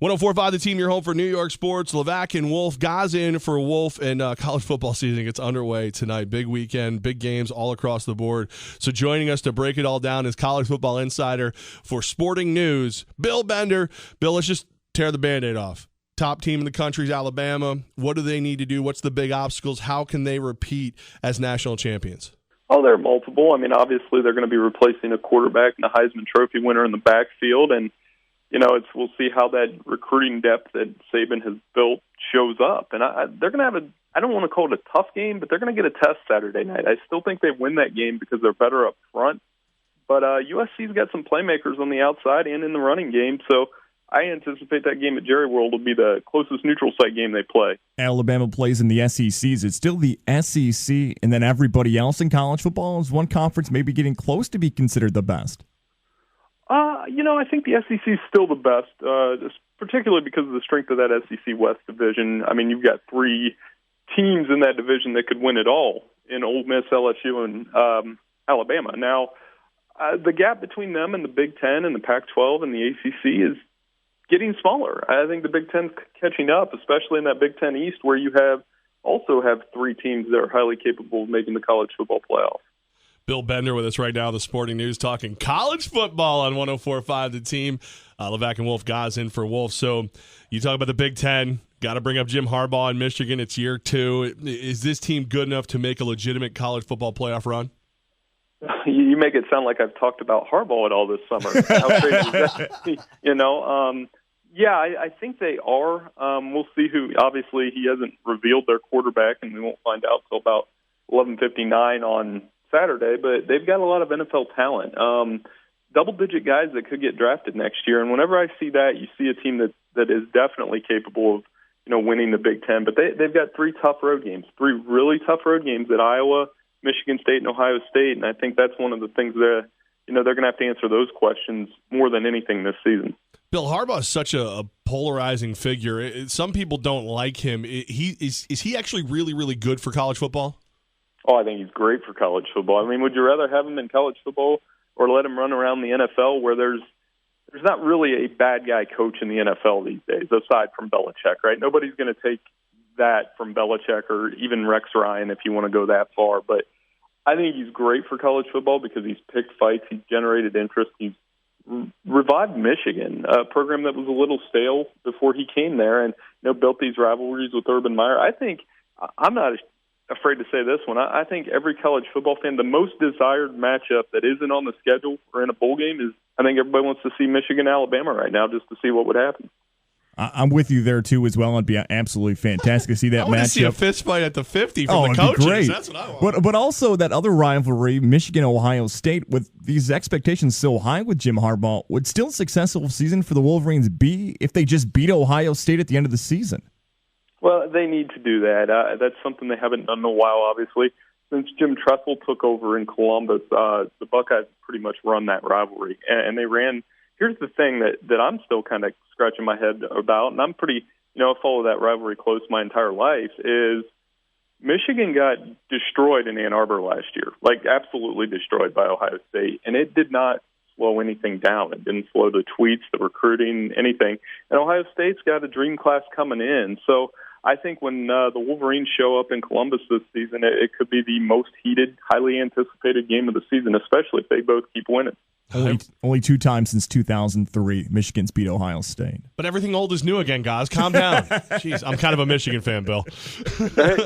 104.5 The Team, your home for New York sports. Levack and Wolf. Goz in for Wolf, and college football season gets underway tonight. Big weekend, big games all across the board. So joining us to break it all down is college football insider for Sporting News, Bill Bender. Bill, let's just tear the Band-Aid off. Top team in the country is Alabama. What do they need to do? What's the big obstacles? How can they repeat as national champions? Oh, there are multiple. I mean, obviously they're going to be replacing a quarterback and a Heisman Trophy winner in the backfield, and we'll see how that recruiting depth that Saban has built shows up. And they're going to have I don't want to call it a tough game, but they're going to get a test Saturday night. I still think they win that game because they're better up front. But USC's got some playmakers on the outside and in the running game, so I anticipate that game at Jerry World will be the closest neutral site game they play. Alabama plays in the SEC. Is it still the SEC, and then everybody else in college football is one conference maybe getting close to be considered the best? I think the SEC is still the best, particularly because of the strength of that SEC West division. I mean, you've got three teams in that division that could win it all in Ole Miss, LSU, and Alabama. Now, the gap between them and the Big Ten and the Pac-12 and the ACC is getting smaller. I think the Big Ten's catching up, especially in that Big Ten East, where you also have three teams that are highly capable of making the college football playoff. Bill Bender with us right now, the Sporting News, talking college football on 104.5 The Team. Levack and Wolf, Goz in for Wolf. So you talk about the Big Ten. Got to bring up Jim Harbaugh in Michigan. It's year 2. Is this team good enough to make a legitimate college football playoff run? You make it sound like I've talked about Harbaugh at all this summer. How crazy is that? Yeah, I think they are. We'll see who. Obviously, he hasn't revealed their quarterback, and we won't find out till about 11:59 on Saturday. But they've got a lot of NFL talent, double-digit guys that could get drafted next year. And whenever I see that, you see a team that is definitely capable of winning the Big Ten. But they've got 3 tough road games, 3 really tough road games at Iowa, Michigan State, and Ohio State. And I think that's one of the things that they're going to have to answer those questions more than anything this season. Bill, Harbaugh is such a polarizing figure. Some people don't like him. Is he actually really, really good for college football? Oh, I think he's great for college football. I mean, would you rather have him in college football or let him run around the NFL where there's not really a bad guy coach in the NFL these days, aside from Belichick, right? Nobody's going to take that from Belichick or even Rex Ryan if you want to go that far. But I think he's great for college football because he's picked fights, he's generated interest, he's revived Michigan, a program that was a little stale before he came there, and built these rivalries with Urban Meyer. I think I'm not afraid to say this one. I think every college football fan, the most desired matchup that isn't on the schedule or in a bowl game is, I think everybody wants to see Michigan-Alabama right now just to see what would happen. I'm with you there, too, as well. It'd be absolutely fantastic to see that matchup. I want to see a fist fight at the 50 from the coaches. Great. That's what I want. But also that other rivalry, Michigan-Ohio State, with these expectations so high with Jim Harbaugh, would still a successful season for the Wolverines be if they just beat Ohio State at the end of the season? Well, they need to do that. That's something they haven't done in a while, obviously. Since Jim Tressel took over in Columbus, the Buckeyes pretty much run that rivalry. And they ran – here's the thing that I'm still kind of scratching my head about, and I'm pretty – I follow that rivalry close my entire life, is Michigan got destroyed in Ann Arbor last year, like absolutely destroyed by Ohio State, and it did not slow anything down. It didn't slow the tweets, the recruiting, anything. And Ohio State's got a dream class coming in. So I think when the Wolverines show up in Columbus this season, it could be the most heated, highly anticipated game of the season, especially if they both keep winning. Only 2 times since 2003, Michigan's beat Ohio State. But everything old is new again, guys. Calm down. Jeez, I'm kind of a Michigan fan, Bill. Hey,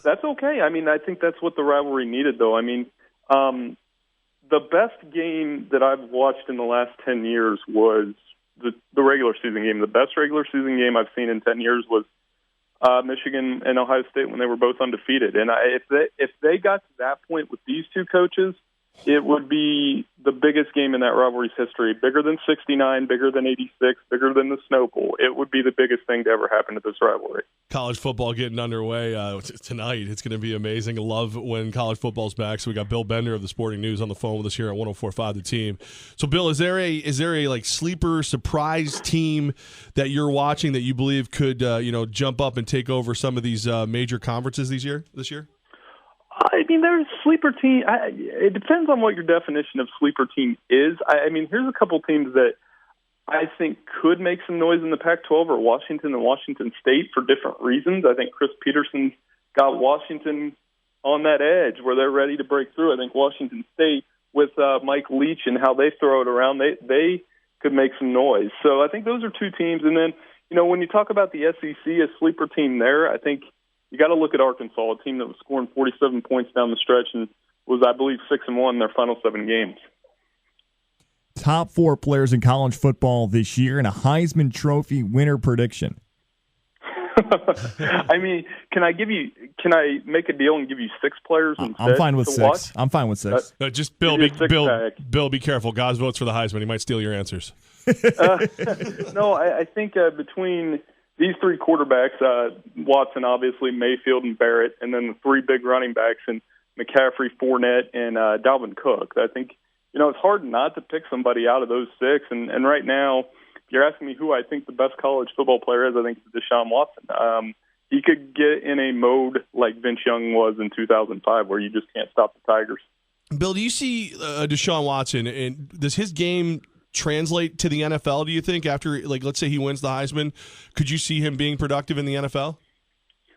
that's okay. I mean, I think that's what the rivalry needed, though. I mean, the best game that I've watched in the last 10 years was the regular season game. The best regular season game I've seen in 10 years was Michigan and Ohio State when they were both undefeated. And if they got to that point with these two coaches, it would be the biggest game in that rivalry's history, bigger than 69, bigger than 86, bigger than the Snow Bowl. It would be the biggest thing to ever happen to this rivalry. College football getting underway tonight. It's going to be amazing. Love when college football's back. So we got Bill Bender of the Sporting News on the phone with us here at 104.5 The Team. So, Bill, is there a like sleeper surprise team that you're watching that you believe could jump up and take over some of these major conferences this year? I mean, there's sleeper team. It depends on what your definition of sleeper team is. I mean, here's a couple teams that I think could make some noise in the Pac-12 are Washington and Washington State for different reasons. I think Chris Peterson's got Washington on that edge where they're ready to break through. I think Washington State with Mike Leach and how they throw it around, they could make some noise. So I think those are two teams. And then, when you talk about the SEC, a sleeper team there, I think you got to look at Arkansas, a team that was scoring 47 points down the stretch and was, I believe, 6-1 in their final 7 games. Top 4 players in college football this year and a Heisman Trophy winner prediction. I mean, can I make a deal and give you 6 players instead? I'm fine with 6. Watch? I'm fine with 6. Just Bill, be careful. Goz votes for the Heisman. He might steal your answers. No, I think between these 3 quarterbacks, Watson, obviously, Mayfield, and Barrett, and then the 3 big running backs, and McCaffrey, Fournette, and Dalvin Cook. I think, it's hard not to pick somebody out of those 6. And right now, if you're asking me who I think the best college football player is, I think it's Deshaun Watson. He could get in a mode like Vince Young was in 2005 where you just can't stop the Tigers. Bill, do you see Deshaun Watson, and does his game translate to the NFL, do you think, after, let's say he wins the Heisman? Could you see him being productive in the NFL?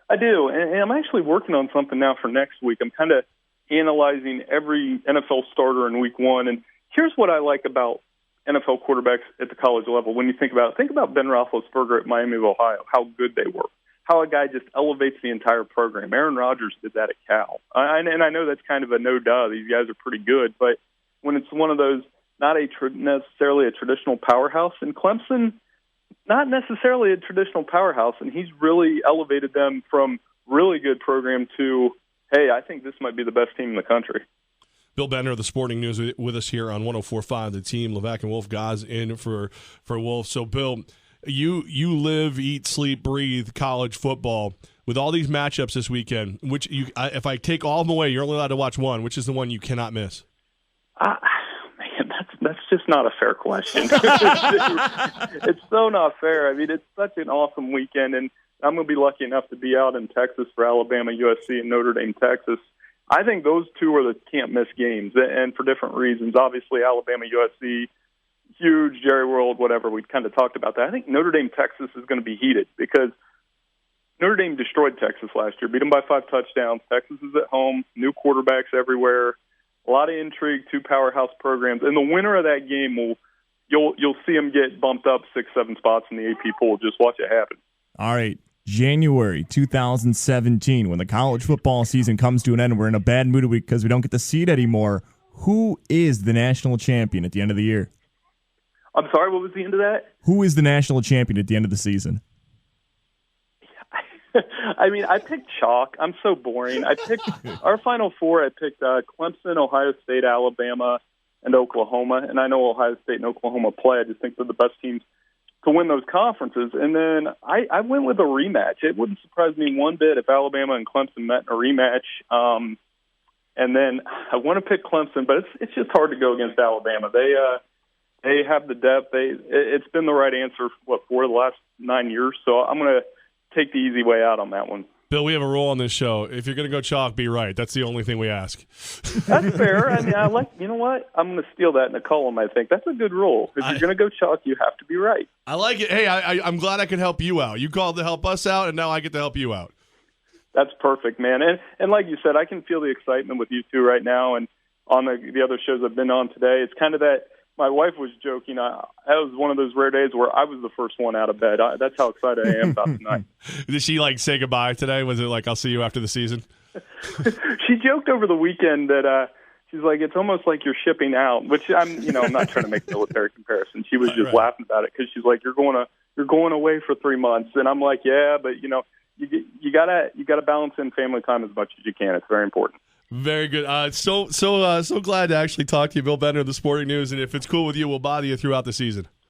I do, and I'm actually working on something now for next week. I'm kind of analyzing every NFL starter in week 1, and here's what I like about NFL quarterbacks at the college level. When you think about Ben Roethlisberger at Miami of Ohio, how good they were, how a guy just elevates the entire program. Aaron Rodgers did that at Cal. And I know that's kind of a no-duh. These guys are pretty good, but when it's one of those, not necessarily a traditional powerhouse, and Clemson, not necessarily a traditional powerhouse, and he's really elevated them from really good program to, hey, I think this might be the best team in the country. Bill Bender of the Sporting News with us here on 104.5 The Team. Levack and Wolf, Goz in for Wolf. So, Bill, you live, eat, sleep, breathe college football. With all these matchups this weekend, which if I take all of them away, you're only allowed to watch one. Which is the one you cannot miss? Man, that's just not a fair question. It's so not fair. I mean, it's such an awesome weekend, and I'm going to be lucky enough to be out in Texas for Alabama, USC, and Notre Dame, Texas. I think those 2 are the can't-miss games, and for different reasons. Obviously, Alabama, USC, huge, Jerry World, whatever. We kind of talked about that. I think Notre Dame, Texas is going to be heated because Notre Dame destroyed Texas last year, beat them by 5 touchdowns. Texas is at home, new quarterbacks everywhere, a lot of intrigue, 2 powerhouse programs. And the winner of that game, you'll see them get bumped up 6-7 spots in the AP poll. Just watch it happen. All right. January 2017, when the college football season comes to an end, we're in a bad mood because we don't get to see it anymore. Who is the national champion at the end of the year? I'm sorry, what was the end of that? Who is the national champion at the end of the season? I mean, I picked chalk. I'm so boring. I picked our Final 4. I picked Clemson, Ohio State, Alabama, and Oklahoma. And I know Ohio State and Oklahoma play. I just think they're the best teams to win those conferences. And then I went with a rematch. It wouldn't surprise me one bit if Alabama and Clemson met in a rematch. And then I want to pick Clemson, but it's just hard to go against Alabama. They have the depth. It's been the right answer for the last 9 years. So I'm going to take the easy way out on that one. Bill, we have a rule on this show. If you're going to go chalk, be right. That's the only thing we ask. That's fair. I mean, you know what? I'm going to steal that in a column, I think. That's a good rule. If you're going to go chalk, you have to be right. I like it. Hey, I'm glad I could help you out. You called to help us out, and now I get to help you out. That's perfect, man. And like you said, I can feel the excitement with you two right now, and on the other shows I've been on today. It's kind of that. My wife was joking. That was one of those rare days where I was the first one out of bed. That's how excited I am about tonight. Did she say goodbye today? Was it I'll see you after the season? She joked over the weekend that she's like, it's almost like you're shipping out. Which I'm not trying to make military comparison. She was just laughing about it because she's like, you're going away for 3 months, and I'm like, yeah, but you gotta balance in family time as much as you can. It's very important. Very good. So glad to actually talk to you, Bill Bender of the Sporting News. And if it's cool with you, we'll bother you throughout the season.